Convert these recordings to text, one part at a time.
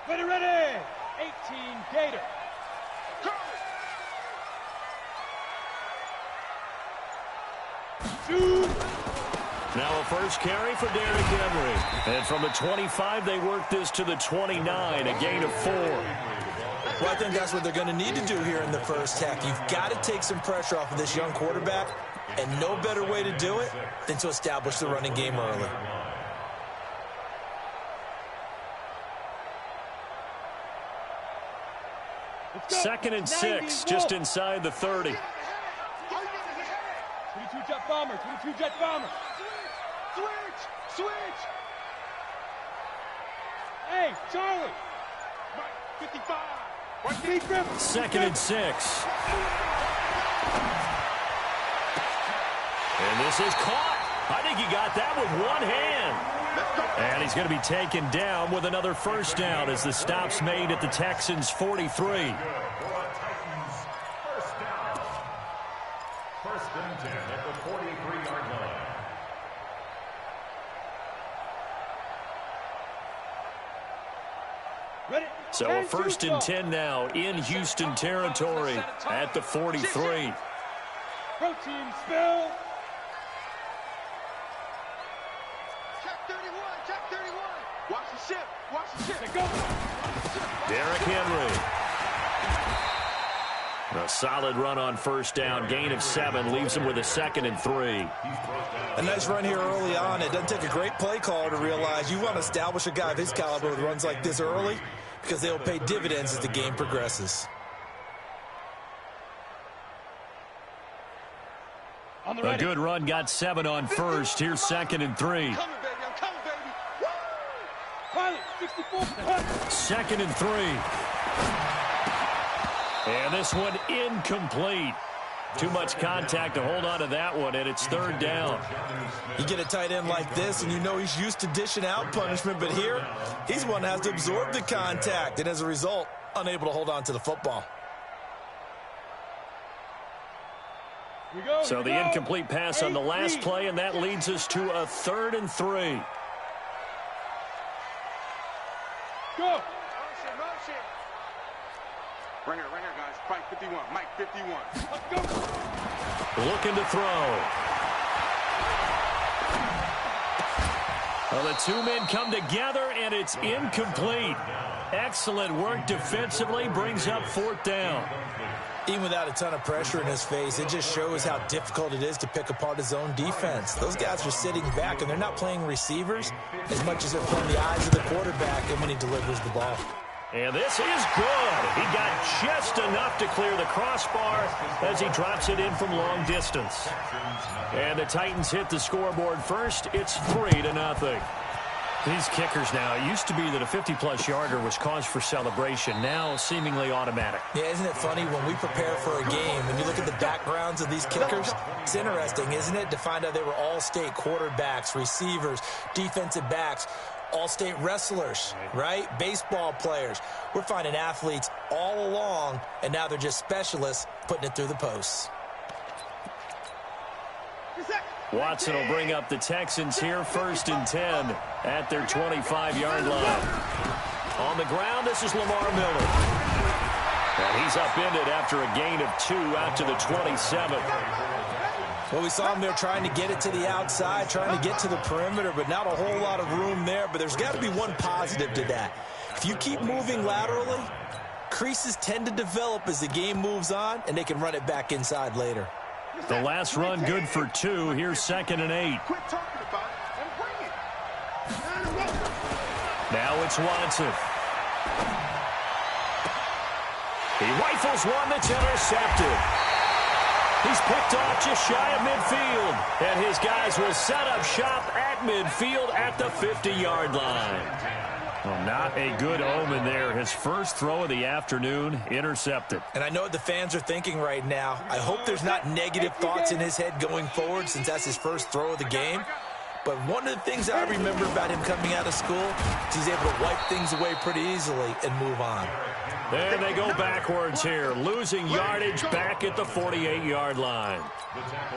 Ready. 18 Gator. Shoot. Now a first carry for Derrick Henry. And from the 25, they work this to the 29, a gain of 4. Well, I think that's what they're going to need to do here in the first half. You've got to take some pressure off of this young quarterback, and no better way to do it than to establish the running game early. Second and 6, just inside the 30. 22 jet bomber. 22 jet bomber. Switch. Hey, Charlie. 55. Second and 6. And this is caught. I think he got that with one hand. And he's going to be taken down with another first down as the stop's made at the Texans' 43. First and 10 at the 43-yard line. Ready. So a first and 10 now in Houston territory at the 43. Protein spill. Check 31. Watch the ship. Go. Derrick Henry. A solid run on first down. Gain of 7 leaves him with a second and 3. A nice run here early on. It doesn't take a great play caller to realize you want to establish a guy of his caliber with runs like this early because they'll pay dividends as the game progresses. A good run got 7 on first. Here's second and 3. I'm coming, baby. Woo! Pilot, 64. Second and 3. And this one incomplete. Too much contact to hold on to that one, and it's third down. You get a tight end like this, and you know he's used to dishing out punishment, but here, he's the one that has to absorb the contact, and as a result, unable to hold on to the football. So the incomplete pass on the last play, and that leads us to a third and 3. Go. Motion. Right here, guys. Fight 51. Mike 51. Let's go. Looking to throw. Well, the two men come together, and it's incomplete. Excellent work defensively, brings up fourth down. Even without a ton of pressure in his face, it just shows how difficult it is to pick apart his own defense. Those guys are sitting back, and they're not playing receivers as much as they're playing the eyes of the quarterback and when he delivers the ball. And this is good. He got just enough to clear the crossbar as he drops it in from long distance. And the Titans hit the scoreboard first. It's 3-0. These kickers now, it used to be that a 50-plus yarder was cause for celebration. Now seemingly automatic. Yeah, isn't it funny when we prepare for a game, when you look at the backgrounds of these kickers, it's interesting, isn't it, to find out they were all-state quarterbacks, receivers, defensive backs, all-state wrestlers, right? Baseball players. We're finding athletes all along, and now they're just specialists putting it through the posts. Watson will bring up the Texans here, first and 10 at their 25-yard line. On the ground, this is Lamar Miller. And he's upended after a gain of 2 out to the 27. Well, we saw him there trying to get it to the outside, trying to get to the perimeter, but not a whole lot of room there. But there's got to be one positive to that. If you keep moving laterally, creases tend to develop as the game moves on, and they can run it back inside later. The last run good for 2. Here's second and 8. Quit talking about it and bring it. Now it's Watson. He rifles one that's intercepted. He's picked off just shy of midfield. And his guys will set up shop at midfield at the 50-yard line. Well, not a good omen there. His first throw of the afternoon intercepted. And I know what the fans are thinking right now. I hope there's not negative thoughts in his head going forward since that's his first throw of the game. But one of the things I remember about him coming out of school is he's able to wipe things away pretty easily and move on. And they go backwards here, losing yardage back at the 48-yard line.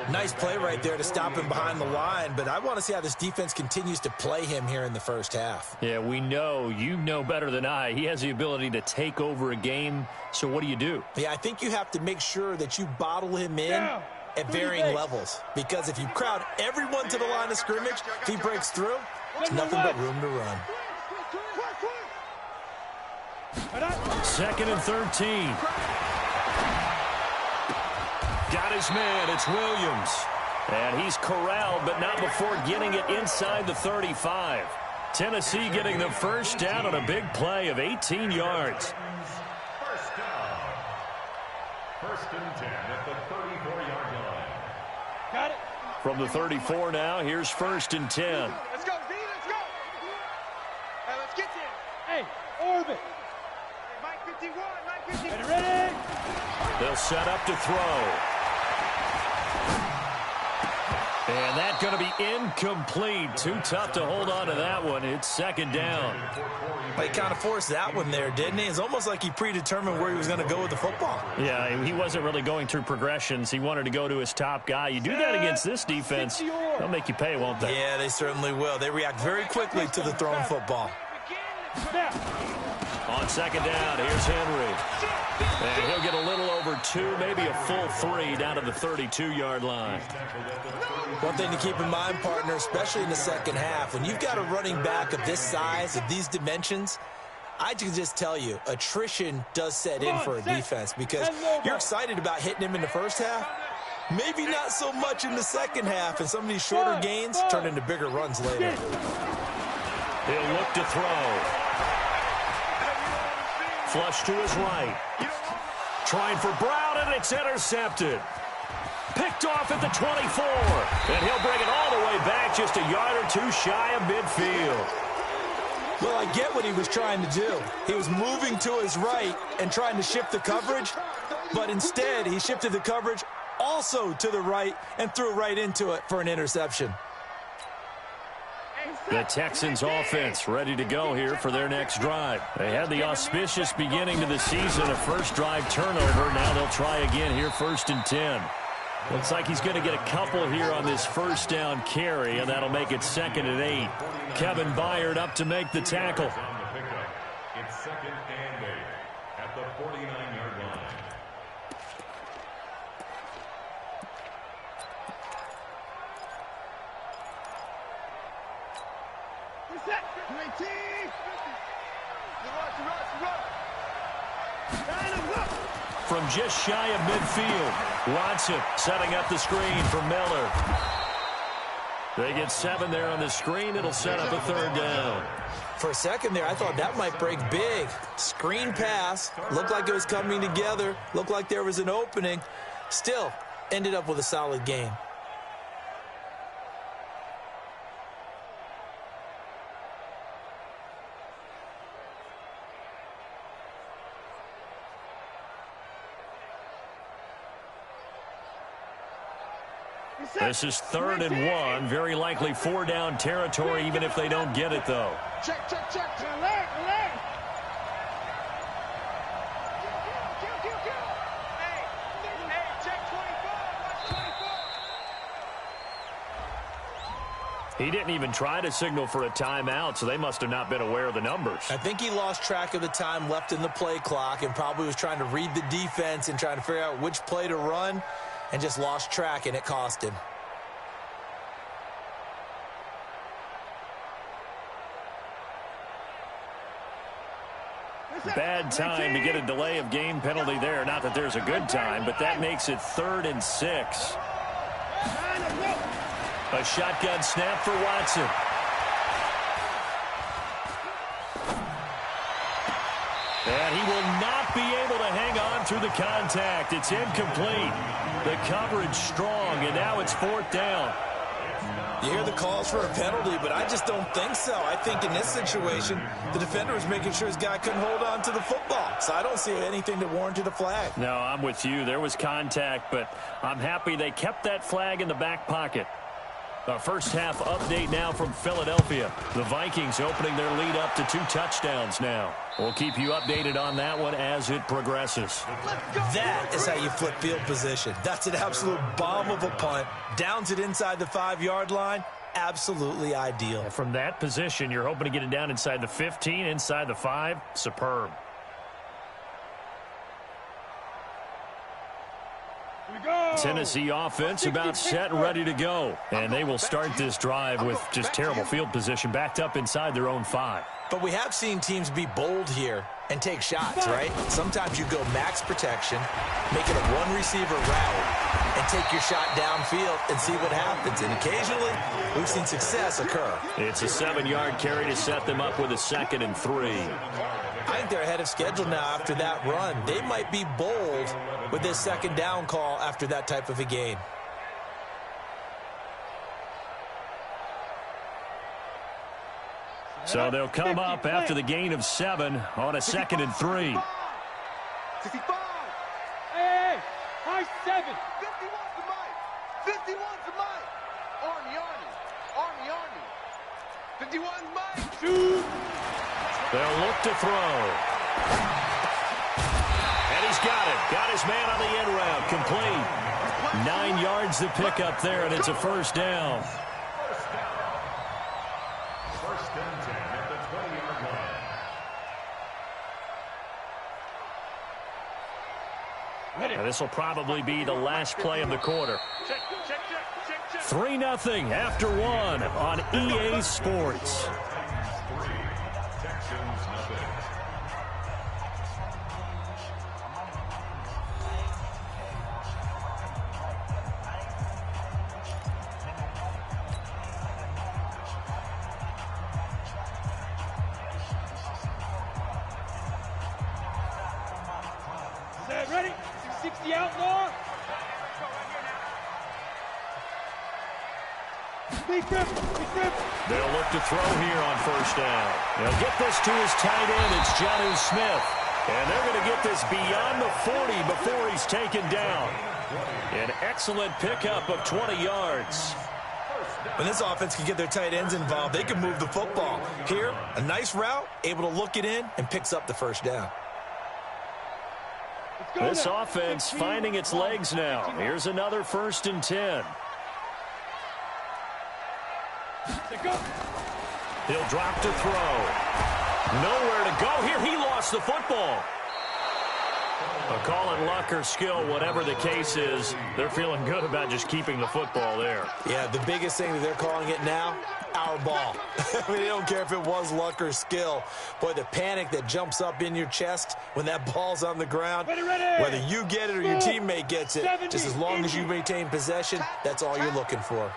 Nice play right there to stop him behind the line, but I want to see how this defense continues to play him here in the first half. Yeah, we know, you know better than I, he has the ability to take over a game, so what do? Yeah, I think you have to make sure that you bottle him in at varying levels, because if you crowd everyone to the line of scrimmage, if he breaks through, there's nothing but room to run. 2nd and 13. Got his man. It's Williams. And he's corralled, but not before getting it inside the 35. Tennessee getting the first down on a big play of 18 yards. First down. 1st and 10 at the 34-yard line. Got it. From the 34 now, here's 1st and 10. Let's go, B, let's go. Hey, let's get there. Hey, orbit. Hey, Mike 51, Mike 51. Ready? They'll set up to throw. And that's going to be incomplete. Too tough to hold on to that one. It's 2nd down. He kind of forced that one there, didn't he? It's almost like he predetermined where he was going to go with the football. Yeah, he wasn't really going through progressions. He wanted to go to his top guy. You do that against this defense, they'll make you pay, won't they? Yeah, they certainly will. They react very quickly to the thrown football. On 2nd down, here's Henry. And he'll get a little over 2, maybe a full 3 down to the 32-yard line. One thing to keep in mind, partner, especially in the second half, when you've got a running back of this size, of these dimensions, I can just tell you, attrition does set in for a defense because you're excited about hitting him in the first half. Maybe not so much in the second half, and some of these shorter gains turn into bigger runs later. He'll look to throw. Flush to his right. Trying for Brown, and it's intercepted. Picked off at the 24. And he'll bring it all the way back, just a yard or 2 shy of midfield. Well, I get what he was trying to do. He was moving to his right and trying to shift the coverage, but instead he shifted the coverage also to the right and threw right into it for an interception. The Texans offense ready to go here for their next drive. They had the auspicious beginning to the season, a first drive turnover. Now they'll try again here, 1st and 10. Looks like he's going to get a couple here on this first down carry, and that'll make it 2nd and 8. Kevin Byard up to make the tackle. It's 2nd and 8 at the 49-yard line. From just shy of midfield, Watson setting up the screen for Miller. They get 7 there on the screen. It'll set up a 3rd down. For a second there, I thought that might break big. Screen pass. Looked like it was coming together. Looked like there was an opening. Still, ended up with a solid gain. This is 3rd and 1. Very likely 4-down territory, even if they don't get it, though. Check. Hey, check 24. He didn't even try to signal for a timeout, so they must have not been aware of the numbers. I think he lost track of the time left in the play clock and probably was trying to read the defense and trying to figure out which play to run and just lost track, and it cost him. Bad time to get a delay of game penalty there. Not that there's a good time, but that makes it 3rd and 6. A shotgun snap for Watson. And he will not be able to hang on through the contact. It's incomplete. The coverage strong, and now it's 4th down. You hear the calls for a penalty, but I just don't think so. I think in this situation, the defender was making sure his guy couldn't hold on to the football. So I don't see anything that warranted a flag. No, I'm with you. There was contact, but I'm happy they kept that flag in the back pocket. A first-half update now from Philadelphia. The Vikings opening their lead up to 2 touchdowns now. We'll keep you updated on that one as it progresses. That is how you flip field position. That's an absolute bomb of a punt. Downs it inside the 5-yard line. Absolutely ideal. And from that position, you're hoping to get it down inside the 15, inside the 5. Superb. Tennessee offense about set and ready to go. And they will start this drive with just terrible field position backed up inside their own 5. But we have seen teams be bold here and take shots, right? Sometimes you go max protection, make it a one-receiver route, and take your shot downfield and see what happens. And occasionally, we've seen success occur. It's a 7-yard carry to set them up with a 2nd and 3. I think they're ahead of schedule now after that run. They might be bold with this 2nd down call after that type of a game. So they'll come up after the gain of 7 on a 2nd and 3. 65. Hey, high 7. 51's the mic. 51's the mic. Army. Army. 51's mic. Shoot. They'll look to throw. And he's got it. Got his man on the end route. Complete. 9 yards to pick up there, and it's a first down. First and 10 at the 20-yard line. And this will probably be the last play of the quarter. 3-0 after 1 on EA Sports. Texans nothing. Ready? 60 outlaw. They'll look to throw here on first down. They'll get this to his tight end. It's Jonnu Smith. And they're going to get this beyond the 40 before he's taken down. An excellent pickup of 20 yards. When this offense can get their tight ends involved, they can move the football. Here, a nice route, able to look it in, and picks up the first down. This offense finding its legs now. Here's another 1st and 10. He'll drop to throw. Nowhere to go here. He lost the football. A call it luck or skill, whatever the case is, they're feeling good about just keeping the football there. Yeah, the biggest thing that they're calling it now, our ball. I mean, they don't care if it was luck or skill. Boy, the panic that jumps up in your chest when that ball's on the ground, whether you get it or your teammate gets it, just as long as you maintain possession, that's all you're looking for.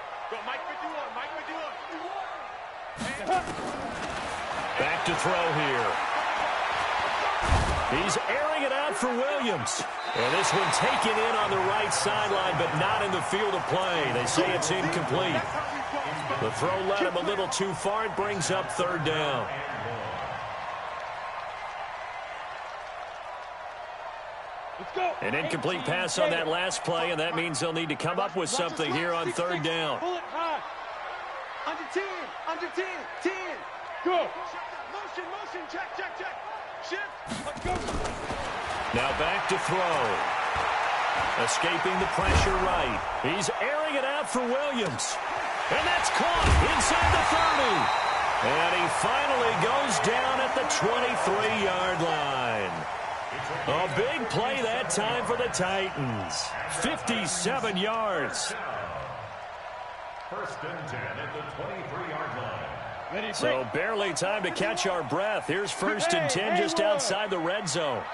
Back to throw here. He's airing it out for Williams. And this one taken in on the right sideline, but not in the field of play. They say it's incomplete. The throw led him a little too far. It brings up 3rd down. An incomplete pass on that last play, and that means they'll need to come up with something here on 3rd down. Pull it high. Under 10. 10. Go. Motion. Check. Shift. Let's go. Now back to throw. Escaping the pressure right. He's airing it out for Williams. And that's caught inside the 30. And he finally goes down at the 23-yard line. A big play that time for the Titans. 57 yards. 1st and 10 at the 23-yard line. So barely time to catch our breath. Here's 1st and 10 just outside the red zone. Mike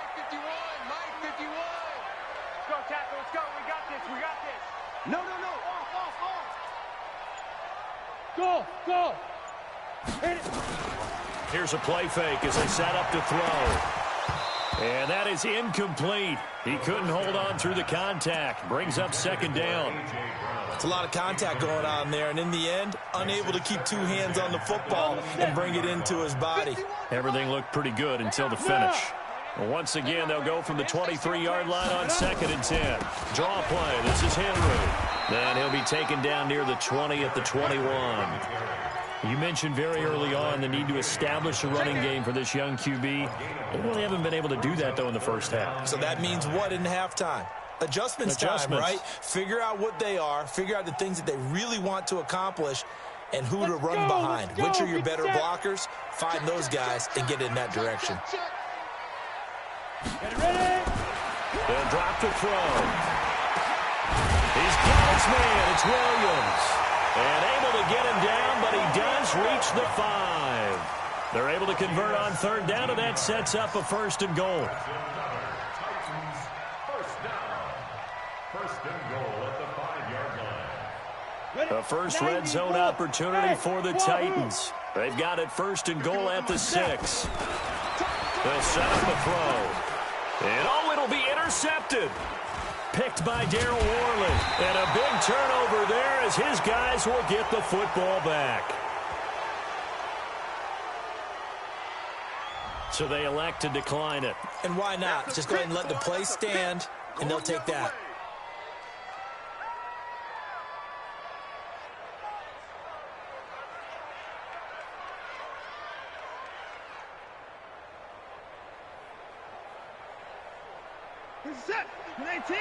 51. Let's go, tackle. Let's go. We got this. No. Off. Go. Hit it. Here's a play fake as they set up to throw. And that is incomplete. He couldn't hold on through the contact. Brings up 2nd down. It's a lot of contact going on there, and in the end, unable to keep 2 hands on the football and bring it into his body. Everything looked pretty good until the finish. Well, once again, they'll go from the 23-yard line on 2nd and 10. Draw play. This is Henry. And he'll be taken down near the 20 at the 21. You mentioned very early on the need to establish a running game for this young QB. They really haven't been able to do that, though, in the first half. So that means what in halftime? Adjustments time, right? Figure out what they are, figure out the things that they really want to accomplish, and who to run behind. Which are your better blockers? Find those guys and get in that direction. Get ready. They'll drop to throw. He's got his man. It's Williams. And able to get him down, but he does reach the 5. They're able to convert on third down, and that sets up a 1st and goal. Titans first down. 1st and goal at the 5-yard line. A first red zone opportunity for the Titans. They've got it 1st and goal at the 6. They'll set up a throw. And it'll be intercepted. Picked by Darryl Worley. And a big turnover there as his guys will get the football back. So they elect to decline it. And why not? Just go ahead and let the play stand, and they'll take that. Set. 19.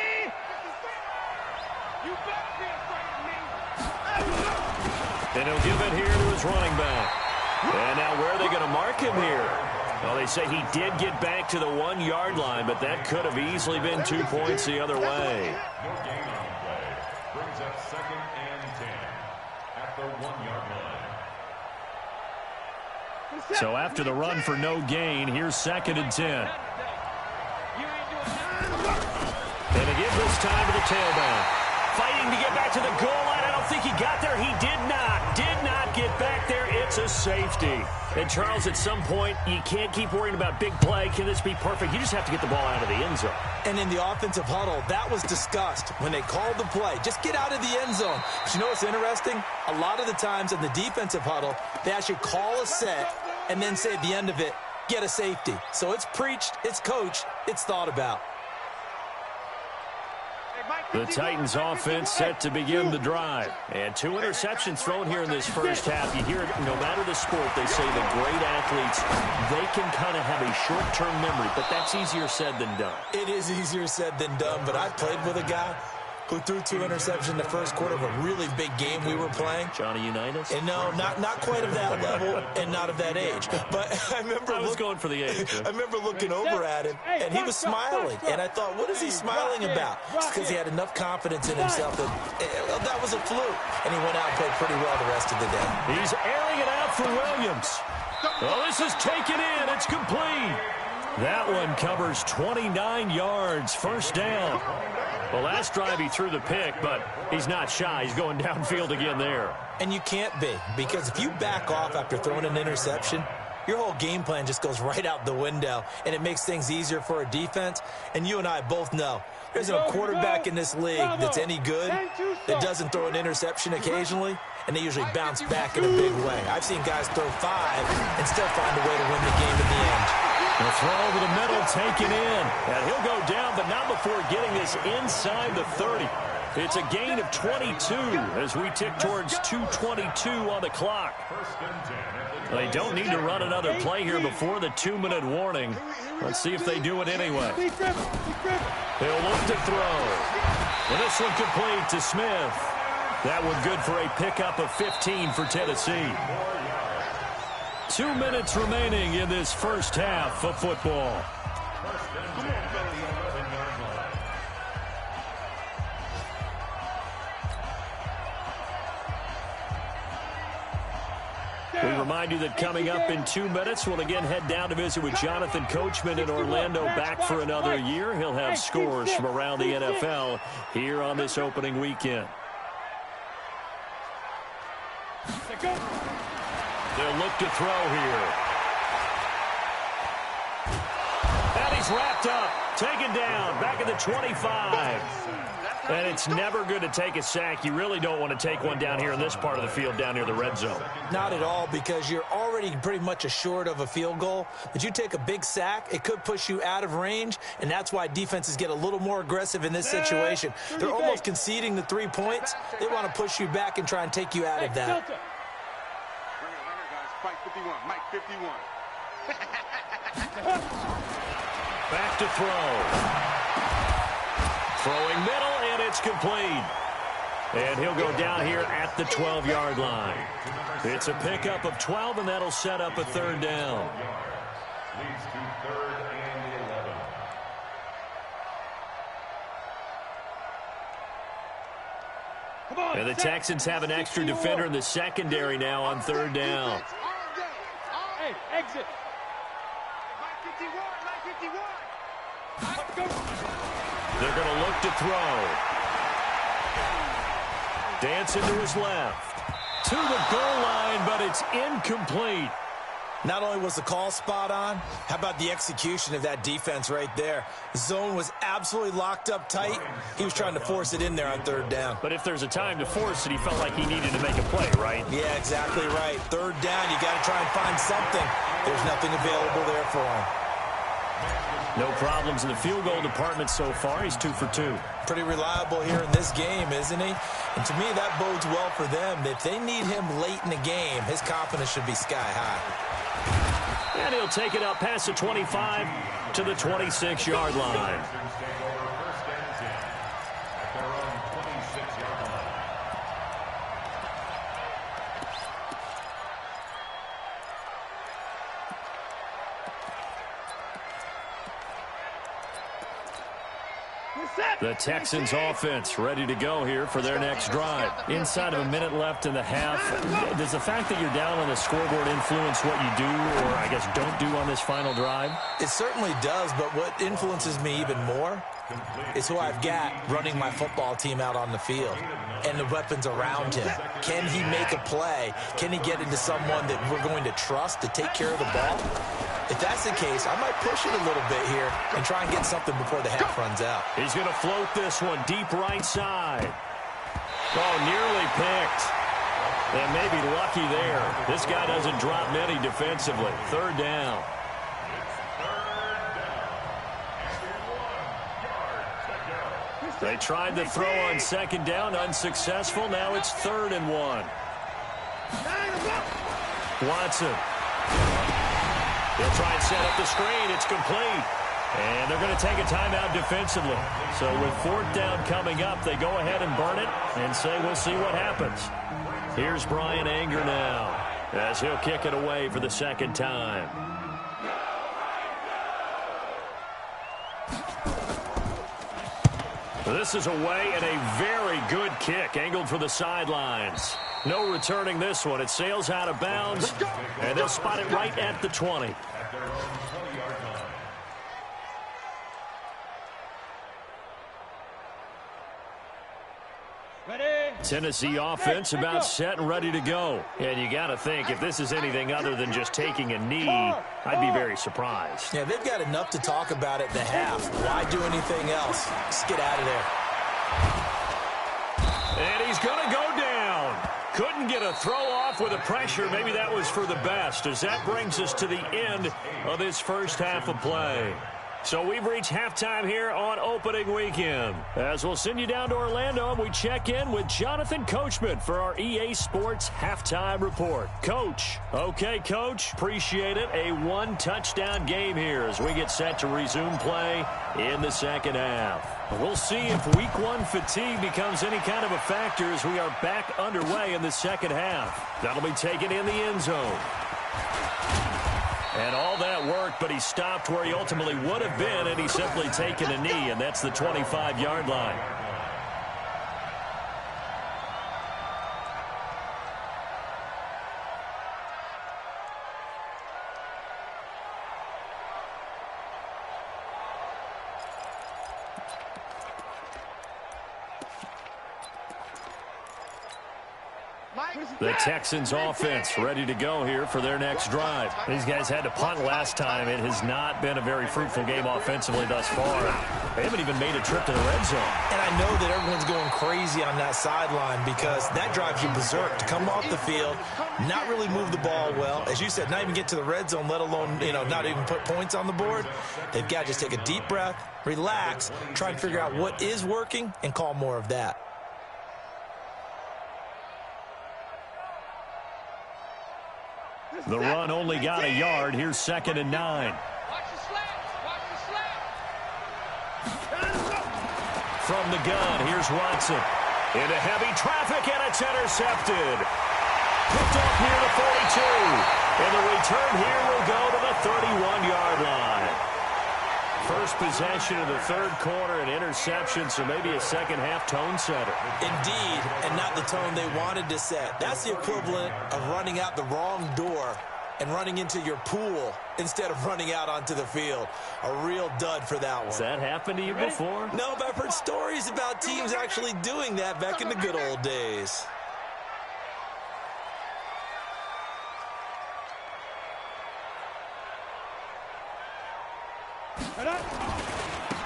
You better be afraid of me. And he'll give it here to his running back. And now where are they going to mark him here? Well, they say he did get back to the 1-yard line, but that could have easily been 2 points the other way. No gain on play. Brings up 2nd and 10 at the 1-yard line. So after the run for no gain, here's 2nd and 10. And again this time to the tailback. Fighting to get back to the goal line. I don't think he got there. He did not get back there. It's a safety. And Charles, at some point, you can't keep worrying about big play. Can this be perfect? You just have to get the ball out of the end zone. And in the offensive huddle, that was discussed when they called the play. Just get out of the end zone. But you know what's interesting? A lot of the times in the defensive huddle, they actually call a set and then say at the end of it, get a safety. So it's preached, it's coached, it's thought about. The Titans offense set to begin the drive. And 2 interceptions thrown here in this first half. You hear it, no matter the sport, they say the great athletes, they can kind of have a short-term memory, but that's easier said than done. It is easier said than done, but I played with a guy who threw 2 interceptions in the first quarter of a really big game we were playing. Johnny Unitas? And no, not quite of that level and not of that age. But I remember going for the age. I remember looking over at him, and he was smiling. And I thought, what is he smiling about? It's because he had enough confidence in himself that was a fluke. And he went out and played pretty well the rest of the day. He's airing it out for Williams. Well, this is taken in. It's complete. That one covers 29 yards. 1st down. The last drive he threw the pick, but he's not shy. He's going downfield again there. And you can't be, because if you back off after throwing an interception, your whole game plan just goes right out the window, and it makes things easier for a defense. And you and I both know there isn't a quarterback in this league that's any good that doesn't throw an interception occasionally, and they usually bounce back in a big way. I've seen guys throw 5 and still find a way to win the game in the end. The throw over the middle, taken in. And he'll go down, but not before getting this inside the 30. It's a gain of 22 as we tick towards 2:22 on the clock. They don't need to run another play here before the 2-minute warning. Let's see if they do it anyway. They'll look to throw. And this one complete to Smith. That one good for a pickup of 15 for Tennessee. 2 minutes remaining in this first half of football. We remind you that coming up in 2 minutes, we'll again head down to visit with Jonathan Coachman in Orlando, back for another year. He'll have scores from around the NFL here on this opening weekend. They'll look to throw here. And he's wrapped up, taken down, back at the 25. And it's never good to take a sack. You really don't want to take one down here in this part of the field, down near the red zone. Not at all, because you're already already pretty much assured of a field goal. But you take a big sack, it could push you out of range, and that's why defenses get a little more aggressive in this situation. They're almost conceding the 3 points. They want to push you back and try and take you out of that. Bring it, guys. Fight 51. Mike 51. Back to throw. Throwing middle, and it's complete. And he'll go down here at the 12-yard line. It's a pickup of 12, and that'll set up a 3rd down. Leads to 3rd and 11. Come on, And the Texans have an extra defender in the secondary now on 3rd down. Hey, exit. Mike 51. Mike 51. They're going to look to throw. Dancing to his left. To the goal line, but it's incomplete. Not only was the call spot on, how about the execution of that defense right there? The zone was absolutely locked up tight. He was trying to force it in there on 3rd down. But if there's a time to force it, he felt like he needed to make a play, right? Yeah, exactly right. 3rd down, you got to try and find something. There's nothing available there for him. No problems in the field goal department so far. He's 2 for 2. Pretty reliable here in this game, isn't he? And to me, that bodes well for them. If they need him late in the game, his confidence should be sky high. And he'll take it up past the 25 to the 26-yard line. The Texans offense ready to go here for their next drive. Inside of a minute left in the half, does the fact that you're down on the scoreboard influence what you do, or I guess don't do on this final drive? It certainly does, but what influences me even more is who I've got running my football team out on the field and the weapons around him. Can he make a play? Can he get into someone that we're going to trust to take care of the ball? If that's the case, I might push it a little bit here and try and get something before the half runs out. He's going to float this one deep right side. Oh, nearly picked. And maybe lucky there. This guy doesn't drop many defensively. 3rd down. They tried the throw on 2nd down, unsuccessful. Now it's 3rd and 1. Watson. They'll try and set up the screen. It's complete. And they're going to take a timeout defensively. So with 4th down coming up, they go ahead and burn it and say we'll see what happens. Here's Brian Anger now as he'll kick it away for the 2nd time. This is away and a very good kick angled for the sidelines. No returning this one. It sails out of bounds, and they'll spot it right at the 20. Tennessee offense about set and ready to go. And you got to think, if this is anything other than just taking a knee, I'd be very surprised. Yeah, they've got enough to talk about at the half. Why do anything else? Just get out of there. And he's going to go down. Couldn't get a throw off with the pressure. Maybe that was for the best, as that brings us to the end of this first half of play. So we've reached halftime here on opening weekend. As we'll send you down to Orlando, and we check in with Jonathan Coachman for our EA Sports Halftime Report. Coach. Okay, Coach. Appreciate it. A 1-touchdown game here as we get set to resume play in the second half. We'll see if Week 1 fatigue becomes any kind of a factor as we are back underway in the second half. That'll be taken in the end zone. And all that worked, but he stopped where he ultimately would have been, and he's simply taken a knee, and that's the 25-yard line. Mike The Texans offense ready to go here for their next drive. These guys had to punt last time. It has not been a very fruitful game offensively thus far. They haven't even made a trip to the red zone. And I know that everyone's going crazy on that sideline because that drives you berserk to come off the field, not really move the ball well. As you said, not even get to the red zone, let alone, not even put points on the board. They've got to just take a deep breath, relax, try and figure out what is working, and call more of that. The run only got a yard. Here's 2nd and 9. Watch the slant. Watch the slant. From the gun, here's Watson. Into heavy traffic, and it's intercepted. Picked up near the 42. And the return here will go to the 31-yard line. First possession of the third quarter, an interception, so maybe a second-half tone setter. Indeed, and not the tone they wanted to set. That's the equivalent of running out the wrong door and running into your pool instead of running out onto the field. A real dud for that one. Has that happened to you before? No, but I've heard stories about teams actually doing that back in the good old days.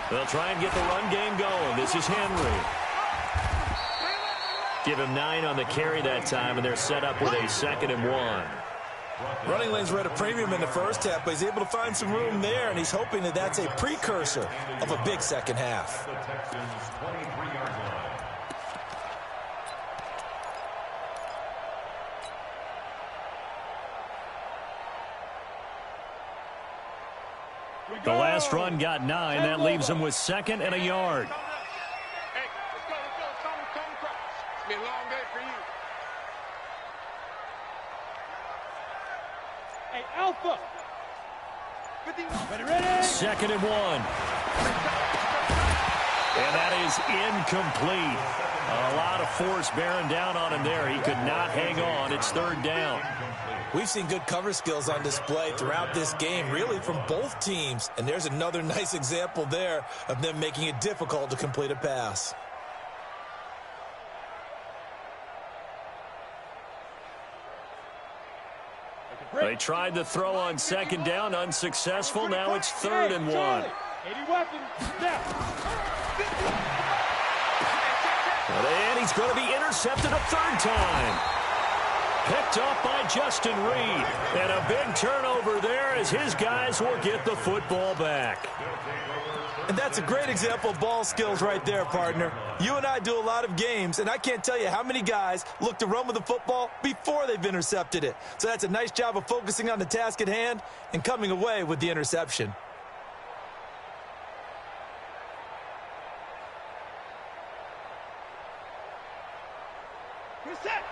They'll try and get the run game going. This is Henry. Give him 9 on the carry that time, and they're set up with a 2nd and 1. Running lanes were at a premium in the first half, but he's able to find some room there, and he's hoping that that's a precursor of a big second half. The Texans' 23-yard line. The last run got 9. That leaves him with 2nd and a yard. Hey, let's go. Come across. It's been a long day for you. Hey, Alpha. 51. Ready? 2nd and 1. And that is incomplete. A lot of force bearing down on him there. He could not hang on. It's 3rd down. We've seen good cover skills on display throughout this game, really from both teams. And there's another nice example there of them making it difficult to complete a pass. They tried to throw on 2nd down, unsuccessful. Now it's 3rd and 1. 80 weapons. Now. And he's going to be intercepted a 3rd time. Picked up by Justin Reed. And a big turnover there as his guys will get the football back. And that's a great example of ball skills right there, partner. You and I do a lot of games, and I can't tell you how many guys look to run with the football before they've intercepted it. So that's a nice job of focusing on the task at hand and coming away with the interception.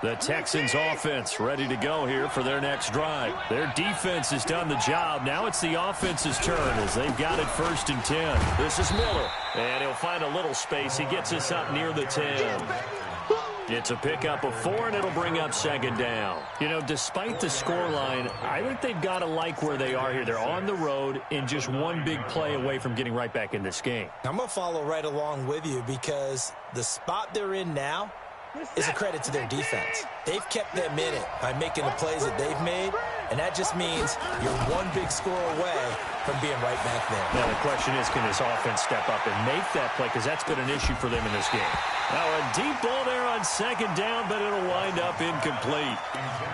The Texans offense ready to go here for their next drive. Their defense has done the job. Now it's the offense's turn as they've got it 1st and 10. This is Miller, and he'll find a little space. He gets us up near the 10. It's a pickup of 4, and it'll bring up 2nd down. Despite the scoreline, I think they've got to like where they are here. They're on the road and just one big play away from getting right back in this game. I'm going to follow right along with you because the spot they're in now is a credit to their defense. They've kept them in it by making the plays that they've made, and that just means you're one big score away from being right back there. Now the question is, can this offense step up and make that play? Because that's been an issue for them in this game. Now a deep ball there on 2nd down, but it'll wind up incomplete.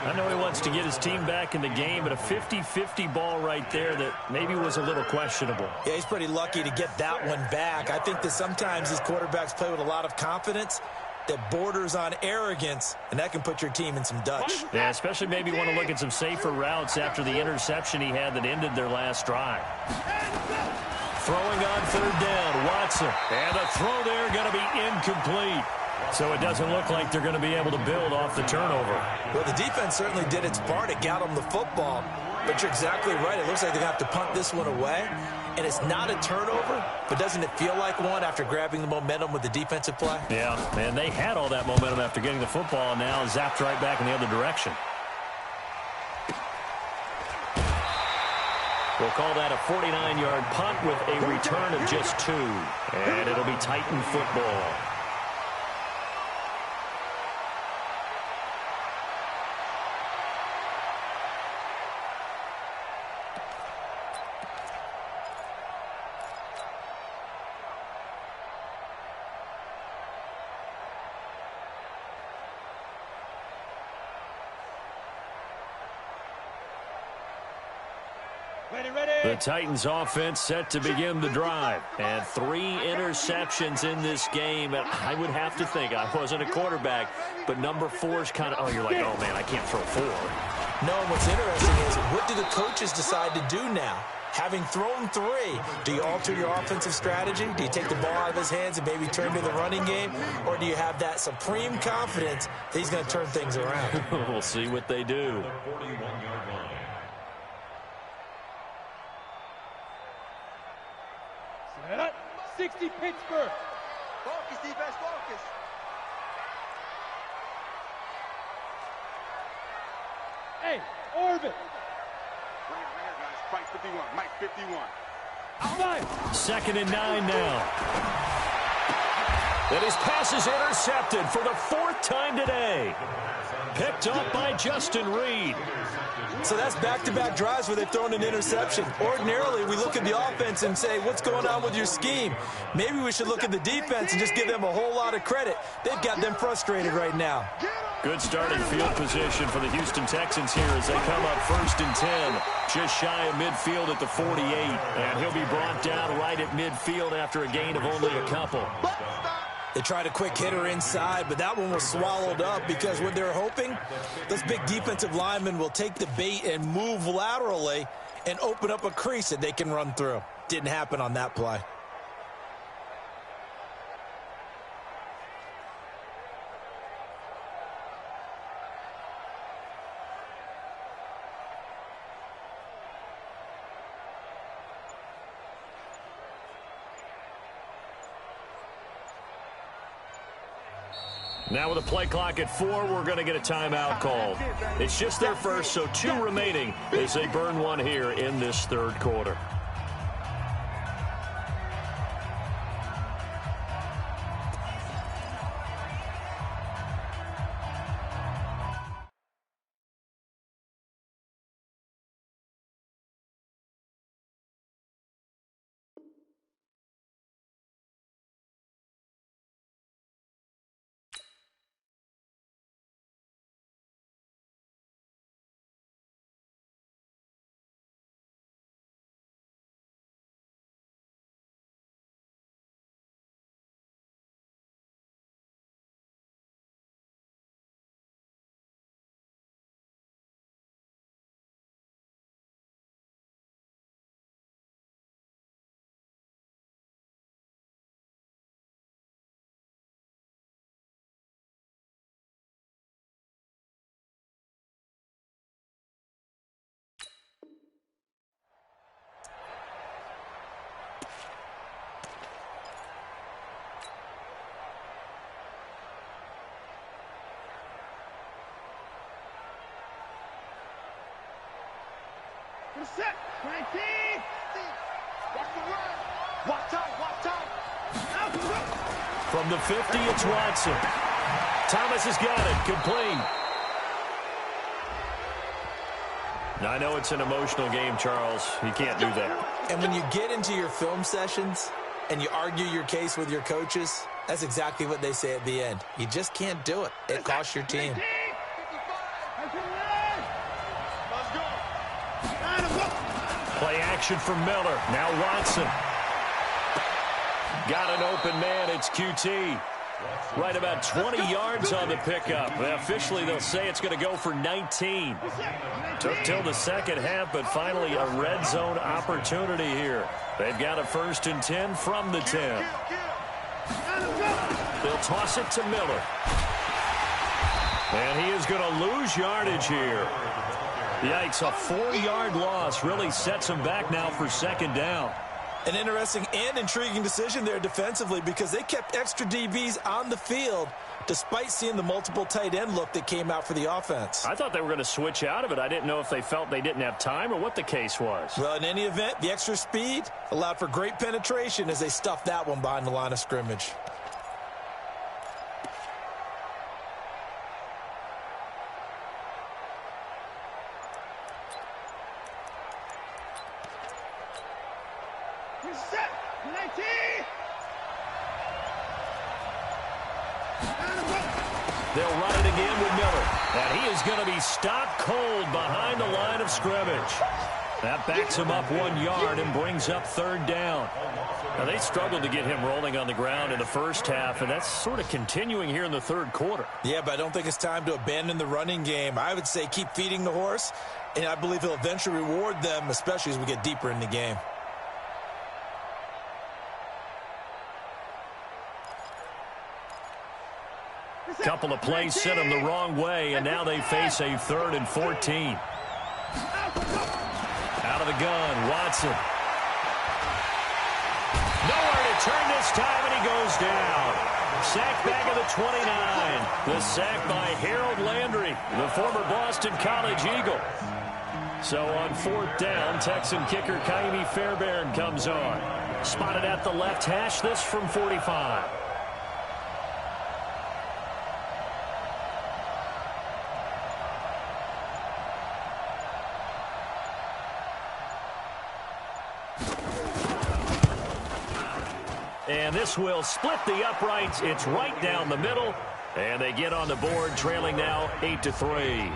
I know he wants to get his team back in the game, but a 50-50 ball right there that maybe was a little questionable. Yeah, he's pretty lucky to get that one back. I think that sometimes these quarterbacks play with a lot of confidence that borders on arrogance, and that can put your team in some Dutch. Yeah, especially maybe want to look at some safer routes after the interception he had that ended their last drive. Throwing on 3rd down, Watson. And the throw there going to be incomplete. So it doesn't look like they're going to be able to build off the turnover. Well, the defense certainly did its part. It got them the football. But you're exactly right. It looks like they're going to have to punt this one away. And it's not a turnover, but doesn't it feel like one after grabbing the momentum with the defensive play? Yeah, and they had all that momentum after getting the football, and now zapped right back in the other direction. We'll call that a 49-yard punt with a return of just 2. And it'll be Titan football. The Titans offense set to begin the drive. And 3 interceptions in this game. And I would have to think, I wasn't a quarterback, but number 4 is kind of, oh, you're like, oh, man, I can't throw 4. No, what's interesting is, what do the coaches decide to do now? Having thrown 3, do you alter your offensive strategy? Do you take the ball out of his hands and maybe turn to the running game? Or do you have that supreme confidence that he's going to turn things around? We'll see what they do. 41-yard line. 60 Pittsburgh. Focus, defense, focus. Hey, Orvin. Bring it, guys. Fight 51. Mike 51. Outside. 2nd and 9 now. And his pass is intercepted for the 4th time today. Picked up by Justin Reed. So that's back-to-back drives where they've thrown an interception. Ordinarily, we look at the offense and say, what's going on with your scheme? Maybe we should look at the defense and just give them a whole lot of credit. They've got them frustrated right now. Good starting field position for the Houston Texans here as they come up 1st and 10. Just shy of midfield at the 48. And he'll be brought down right at midfield after a gain of only a couple. They tried a quick hitter inside, but that one was swallowed up because what they're hoping, those big defensive linemen will take the bait and move laterally and open up a crease that they can run through. Didn't happen on that play. Now with a play clock at 4, we're going to get a timeout called. It's just their first, so 2 remaining as they burn one here in this 3rd quarter. Set. 19. Watch the run. Watch time. From the 50, it's Watson. Thomas has got it. Complete. Now, I know it's an emotional game, Charles. You can't do that. And when you get into your film sessions and you argue your case with your coaches, that's exactly what they say at the end. You just can't do it. It costs your team. Play action for Miller. Now Watson. Got an open man. It's QT. Right about 20 yards on the pickup. Officially, they'll say it's going to go for 19. Took till the 2nd half, but finally a red zone opportunity here. They've got a 1st and 10 from the 10. They'll toss it to Miller. And he is going to lose yardage here. Yikes, a 4-yard loss really sets him back now for 2nd down. An interesting and intriguing decision there defensively because they kept extra DBs on the field despite seeing the multiple tight end look that came out for the offense. I thought they were going to switch out of it. I didn't know if they felt they didn't have time or what the case was. Well, in any event, the extra speed allowed for great penetration as they stuffed that one behind the line of scrimmage. They'll run it again with Miller. And he is going to be stopped cold behind the line of scrimmage. That backs him up 1 yard and brings up third down. Now, they struggled to get him rolling on the ground in the first half, and that's sort of continuing here in the third quarter. Yeah, but I don't think it's time to abandon the running game. I would say keep feeding the horse, and I believe he'll eventually reward them, especially as we get deeper in the game. Couple of plays sent him the wrong way, and now they face a 3rd and 14. Out of the gun, Watson. Nowhere to turn this time, and he goes down. Sack back of the 29. The sack by Harold Landry, the former Boston College Eagle. So on 4th down, Texan kicker Kaimi Fairbairn comes on. Spotted at the left hash, this from 45. And this will split the uprights. It's right down the middle. And they get on the board, trailing now 8-3.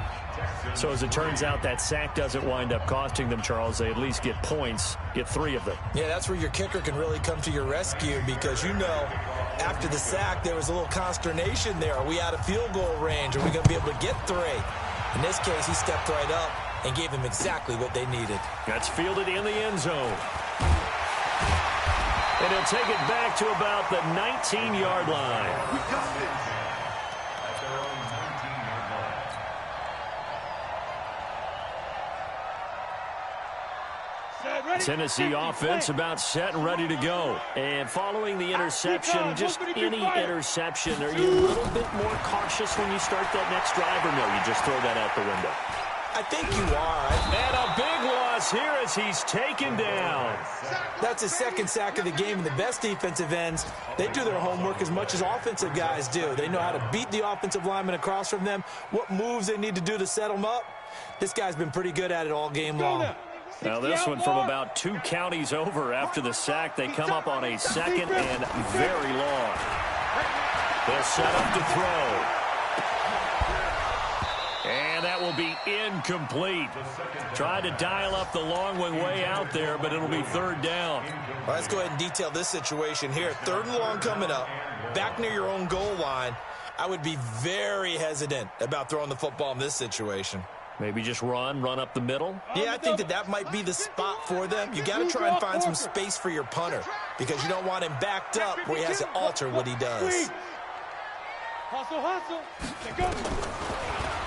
So as it turns out, that sack doesn't wind up costing them, Charles. They at least get points, get 3 of them. Yeah, that's where your kicker can really come to your rescue because, you know, after the sack, there was a little consternation there. Are we out of field goal range? Are we going to be able to get 3? In this case, he stepped right up and gave them exactly what they needed. That's fielded in the end zone. And he'll take it back to about the 19-yard line. Tennessee offense about set and ready to go. And following the interception, just any interception, are you a little bit more cautious when you start that next drive, or no, you just throw that out the window? I think you are. And a big loss here as he's taken down. That's his 2nd sack of the game, and the best defensive ends, they do their homework as much as offensive guys do. They know how to beat the offensive lineman across from them, what moves they need to do to set them up. This guy's been pretty good at it all game long. Now this one from about 2 counties over after the sack. They come up on a 2nd and very long. They'll set up to throw. And that will be incomplete. Tried to dial up the long one way out there, but it'll be 3rd down. Well, let's go ahead and detail this situation here. 3rd and long coming up, back near your own goal line. I would be very hesitant about throwing the football in this situation. Maybe just run up the middle? Yeah, I think that might be the spot for them. You got to try and find some space for your punter because you don't want him backed up where he has to alter what he does. Hustle, hustle. Go.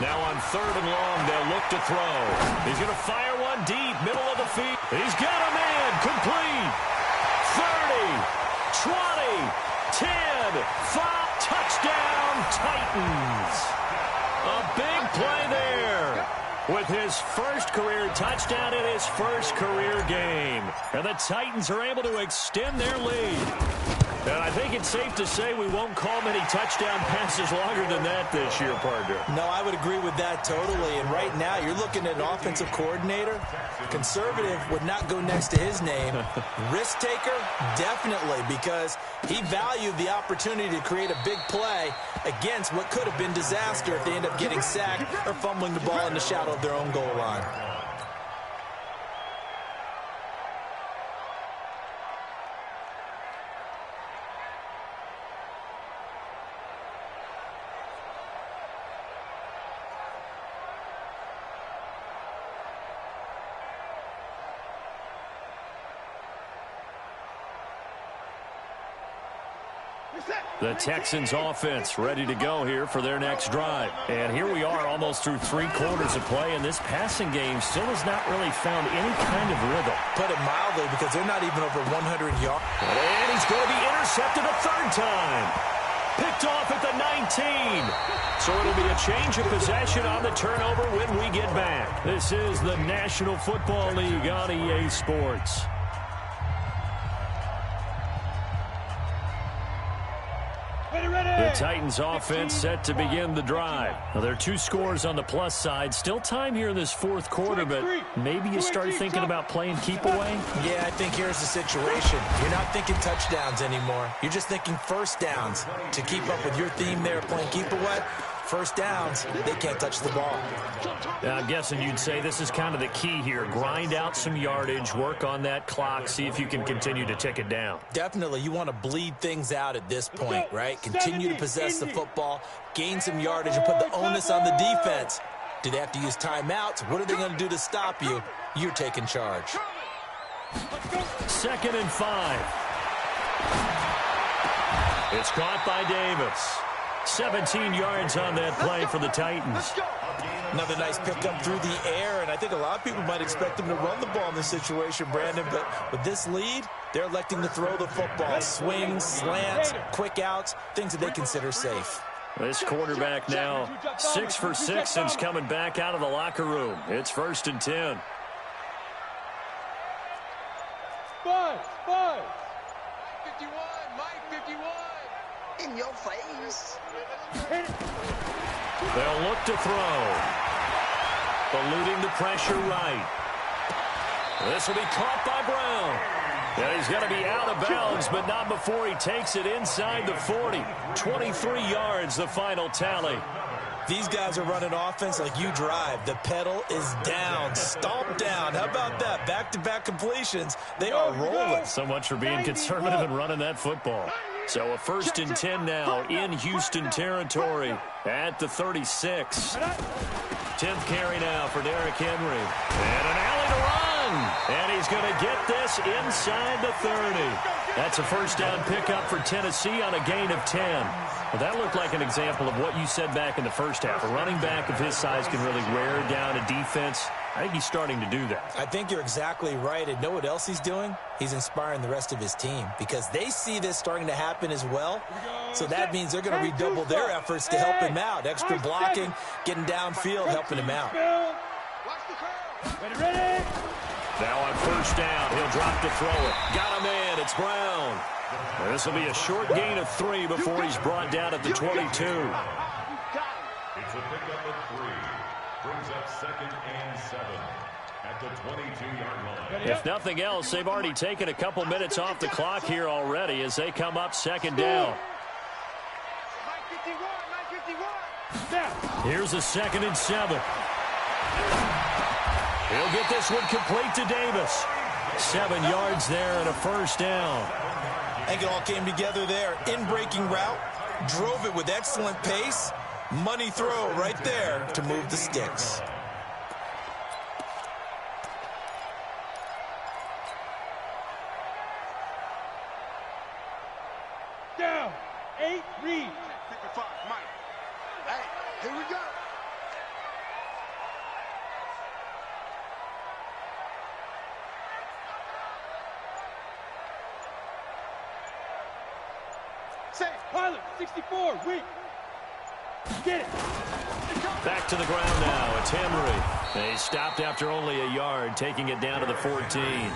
Now on 3rd and long, they'll look to throw. He's going to fire one deep, middle of the field. He's got a man, complete. 30, 20, 10, 5, touchdown, Titans. A big play there with his first career touchdown in his first career game. And the Titans are able to extend their lead. And I think it's safe to say we won't call many touchdown passes longer than that this year, partner. No, I would agree with that totally. And right now, you're looking at an offensive coordinator. Conservative would not go next to his name. Risk taker, definitely, because he valued the opportunity to create a big play against what could have been disaster if they end up getting sacked or fumbling the ball in the shadow of their own goal line. The Texans offense ready to go here for their next drive. And here we are almost through 3 quarters of play, and this passing game still has not really found any kind of rhythm. Put it mildly, because they're not even over 100 yards. And he's going to be intercepted a 3rd time. Picked off at the 19. So it'll be a change of possession on the turnover when we get back. This is the National Football League on EA Sports. The Titans offense set to begin the drive. Now, there are 2 scores on the plus side. Still time here in this 4th quarter, but maybe you start thinking about playing keep away? Yeah, I think here's the situation. You're not thinking touchdowns anymore. You're just thinking 1st downs. To keep up with your theme there, playing keep away, first downs, they can't touch the ball. I'm guessing you'd say this is kind of the key here. Grind out some yardage, work on that clock, see if you can continue to tick it down. Definitely, you want to bleed things out at this point, right? Continue to possess the football, gain some yardage, and put the onus on the defense. Do they have to use timeouts? What are they going to do to stop you? You're taking charge. 2nd and 5. It's caught by Davis. 17 yards on that play for the Titans. Another nice pickup through the air, and I think a lot of people might expect them to run the ball in this situation, Brandon, but with this lead, they're electing to throw the football. Swings, slants, quick outs, things that they consider safe. This quarterback now 6 for 6 since coming back out of the locker room. It's 1st and 10. 5. 51, Mike 51. In your face. They'll look to throw. Eluding the pressure right. This will be caught by Brown. And he's going to be out of bounds, but not before he takes it inside the 40. 23 yards, the final tally. These guys are running offense like you drive. The pedal is down, stomp down. How about that? Back-to-back completions. They are rolling. So much for being conservative and running that football. So a 1st and 10 now in Houston territory at the 36. 10th carry now for Derrick Henry. And an alley to run. And he's going to get this inside the 30. That's a first down pickup for Tennessee on a gain of 10. Well, that looked like an example of what you said back in the first half. A running back of his size can really wear down a defense. I think he's starting to do that. I think you're exactly right. And know what else he's doing? He's inspiring the rest of his team because they see this starting to happen as well. So that means they're going to redouble their efforts to help him out. Extra blocking, getting downfield, helping him out. Ready? Now on first down, he'll drop to throw it. Got him in. It's Brown. This will be a short gain of 3 before he's brought down at the 22. It's a pickup of 3. Brings up 2nd and 7 at the 22-yard line. If nothing else, they've already taken a couple minutes off the clock here already as they come up 2nd down. Here's a 2nd and 7. He'll get this one complete to Davis. 7 yards there and a first down. I think it all came together there. In-breaking route, drove it with excellent pace. Money throw right there to move the sticks. Down. 8, read. 55, Mike. Hey, here we go. Pilot, 64, weak. Get it. Back to the ground now. It's Henry. They stopped after only a yard, taking it down to the 14.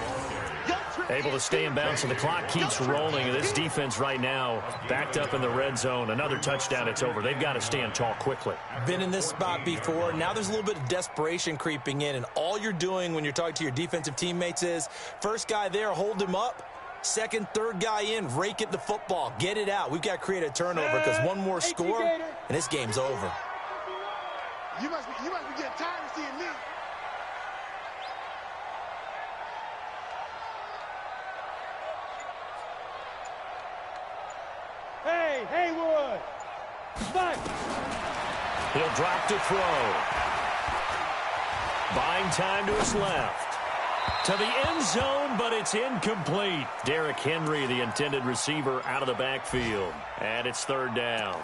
Able to stay in bounds, so the clock keeps rolling. And this defense right now backed up in the red zone. Another touchdown, it's over. They've got to stand tall quickly. Been in this spot before. Now there's a little bit of desperation creeping in. And all you're doing when you're talking to your defensive teammates is, first guy there, hold him up. Second, third guy in, rake it the football. Get it out. We've got to create a turnover because one more score, and this game's over. You must be getting tired of seeing me. Hey, Haywood. Fight. He'll drop to throw. Buying time to his left. To the end zone, but it's incomplete. Derrick Henry, the intended receiver, out of the backfield. And it's 3rd down.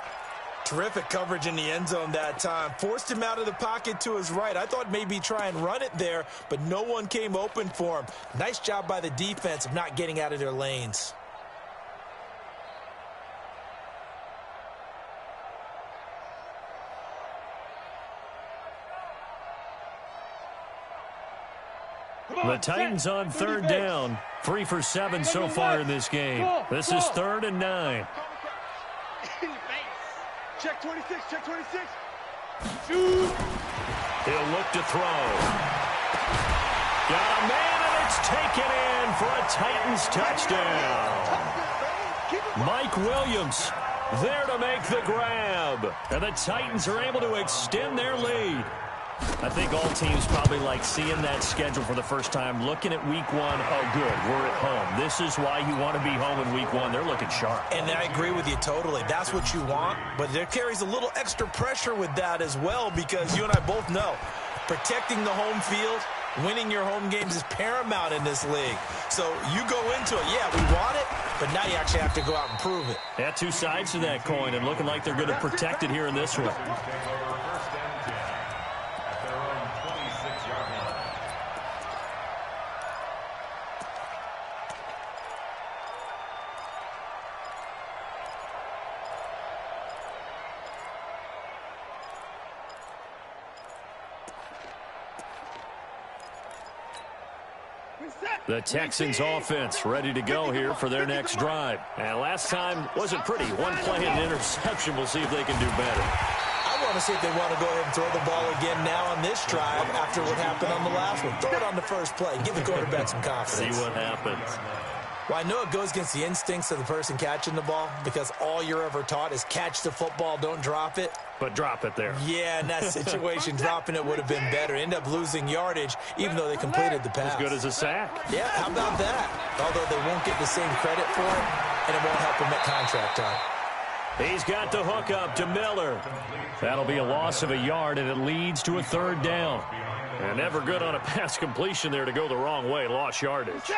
Terrific coverage in the end zone that time. Forced him out of the pocket to his right. I thought maybe try and run it there, but no one came open for him. Nice job by the defense of not getting out of their lanes. The Titans on 3rd down. 3 for 7 so far in this game. This is 3rd and 9. Check 26, check 26. Shoot. He'll look to throw. Got a man, and it's taken in for a Titans touchdown. Mike Williams There to make the grab. And the Titans are able to extend their lead. I think all teams probably like seeing that schedule for the first time, looking at week one. Oh, good, we're at home. This is why you want to be home in week one. They're looking sharp. And I agree with you totally. That's what you want, but there carries a little extra pressure with that as well, because you and I both know protecting the home field, winning your home games is paramount in this league. So you go into it, yeah, we want it, but now you actually have to go out and prove it. Yeah, two sides to that coin, and looking like they're going to protect it here in this one. The Texans offense ready to go here for their next drive. And last time wasn't pretty. One play and an interception. We'll see if they can do better. I want to see if they want to go ahead and throw the ball again now on this drive after what happened on the last one. Throw it on the first play. Give the quarterback some confidence. See what happens. Well, I know it goes against the instincts of the person catching the ball, because all you're ever taught is catch the football, don't drop it. But drop it there. Yeah, in that situation, dropping it would have been better. End up losing yardage, even though they completed the pass. As good as a sack. Yeah, how about that? Although they won't get the same credit for it, and it won't help them at contract time. He's got the hook up to Miller. That'll be a loss of a yard, and it leads to a third down. And never good on a pass completion there to go the wrong way. Lost yardage.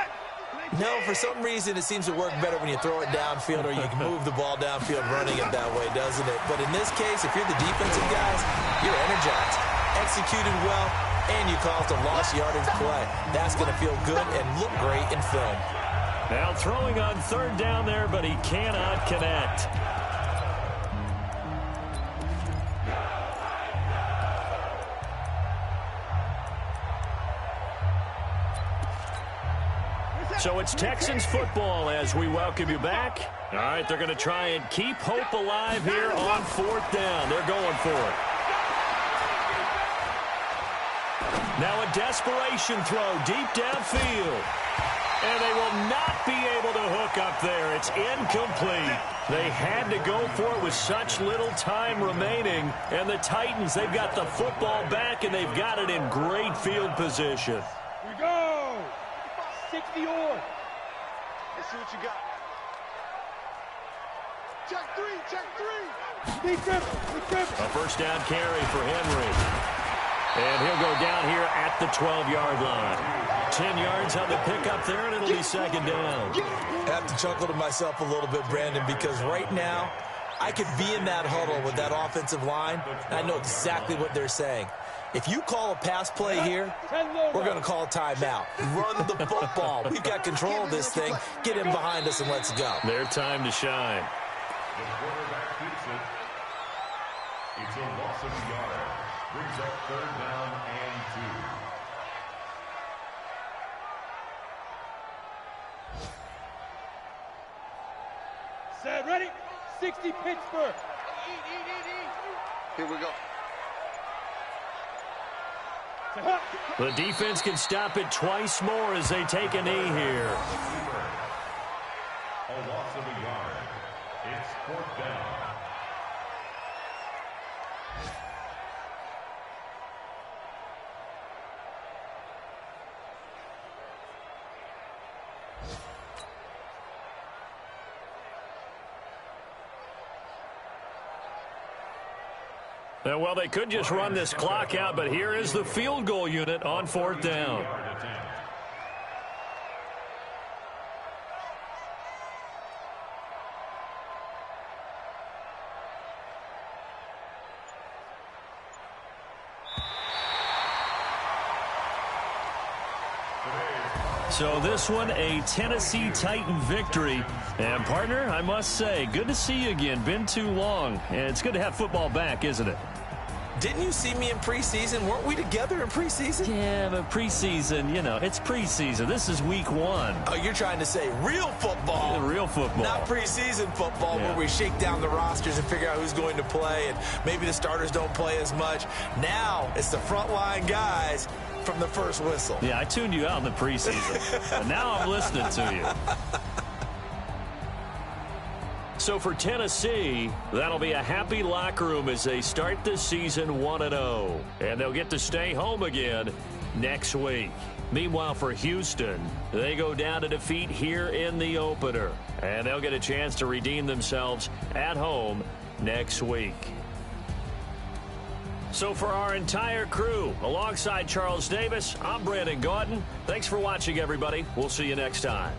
No, for some reason it seems to work better when you throw it downfield, or you can move the ball downfield running it that way, doesn't it? But in this case, if you're the defensive guys, you're energized, executed well, and you caused a lost yardage play. That's going to feel good and look great in film. Now throwing on third down there, but he cannot connect. So it's Texans football as we welcome you back. All right, they're going to try and keep hope alive here on fourth down. They're going for it. Now a desperation throw deep downfield. And they will not be able to hook up there. It's incomplete. They had to go for it with such little time remaining. And the Titans, they've got the football back, and they've got it in great field position. We go! 60 on. Let's see what you got. Check three. Big grip. A first down carry for Henry. And he'll go down here at the 12-yard line. 10 yards on the pickup there, and it'll be second down. I have to chuckle to myself a little bit, Brandon, because right now I could be in that huddle with that offensive line, and I know exactly what they're saying. If you call a pass play here, we're going to call a timeout. Run the football. We've got control of this thing. Get in behind us and let's go. Their time to shine. The quarterback keeps it. It's a loss of a yard. Brings up third down and 2. Set, ready? 60 Pittsburgh. Here we go. The defense can stop it twice more as they take a knee here. A loss of a yard. It's fourth down. Well, they could just run this clock out, but here is the field goal unit on fourth down. So this one, a Tennessee Titan victory. And, partner, I must say, good to see you again. Been too long. And it's good to have football back, isn't it? Didn't you see me in preseason? Weren't we together in preseason? Yeah, but preseason, you know, it's preseason. This is week one. Oh, you're trying to say real football. Yeah, real football. Not preseason football where we shake down the rosters and figure out who's going to play, and maybe the starters don't play as much. Now it's the frontline guys from the first whistle. Yeah, I tuned you out in the preseason. And now I'm listening to you. So for Tennessee, that'll be a happy locker room as they start the season 1-0. And they'll get to stay home again next week. Meanwhile, for Houston, they go down to defeat here in the opener. And they'll get a chance to redeem themselves at home next week. So for our entire crew, alongside Charles Davis, I'm Brandon Gaudin. Thanks for watching, everybody. We'll see you next time.